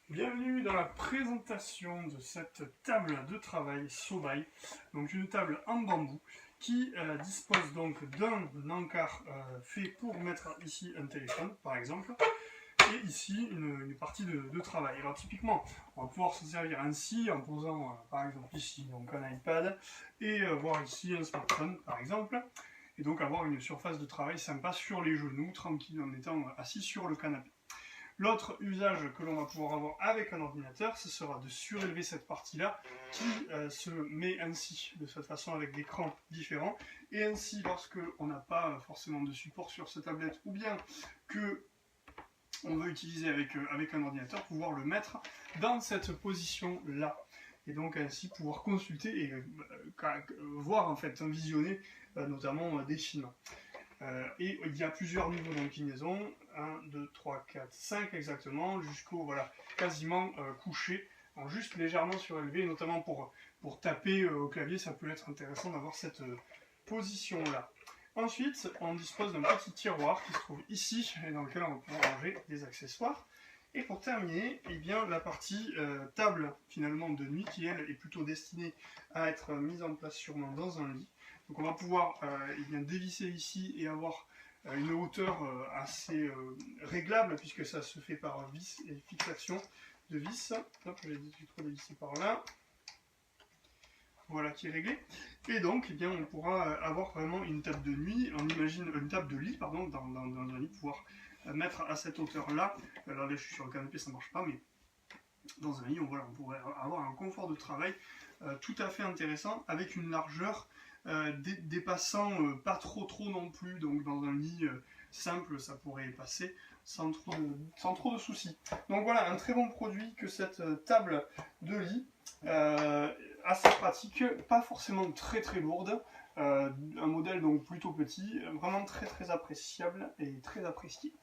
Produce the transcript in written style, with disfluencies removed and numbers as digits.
Bienvenue dans la présentation de cette table de travail Sobaï, donc une table en bambou qui dispose donc d'un encart fait pour mettre ici un téléphone par exemple, et ici une partie de travail. Alors typiquement, on va pouvoir se servir ainsi en posant par exemple ici donc un iPad et voir ici un smartphone par exemple, et donc avoir une surface de travail sympa sur les genoux, tranquille en étant assis sur le canapé. L'autre usage que l'on va pouvoir avoir avec un ordinateur, ce sera de surélever cette partie-là qui se met ainsi, de cette façon avec des crans différents. Et ainsi, lorsque on n'a pas forcément de support sur cette tablette ou bien que on veut utiliser avec un ordinateur, pouvoir le mettre dans cette position-là. Et donc ainsi pouvoir consulter et voir en fait, visionner notamment des films. Et il y a plusieurs niveaux d'inclinaison, 1, 2, 3, 4, 5 exactement, jusqu'au voilà, quasiment couché, en juste légèrement surélevé, notamment pour taper au clavier, ça peut être intéressant d'avoir cette position-là. Ensuite, on dispose d'un petit tiroir qui se trouve ici, et dans lequel on va pouvoir ranger des accessoires. Et pour terminer, eh bien, la partie table finalement de nuit, qui elle est plutôt destinée à être mise en place sûrement dans un lit. Donc on va pouvoir dévisser ici et avoir une hauteur assez réglable, puisque ça se fait par vis et fixation de vis. Hop, j'ai trop dévissé par là. Voilà qui est réglé. Et donc eh bien, on pourra avoir vraiment une table de nuit, on imagine une table de lit, pardon, dans un lit, pouvoir mettre à cette hauteur-là. Alors là je suis sur le canapé, ça ne marche pas, mais dans un lit, on pourrait avoir un confort de travail tout à fait intéressant, avec une largeur dépassant pas trop non plus, donc dans un lit simple ça pourrait passer sans trop de soucis. Donc voilà, un très bon produit que cette table de lit, assez pratique, pas forcément très lourde, un modèle donc plutôt petit, vraiment très appréciable et très apprécié.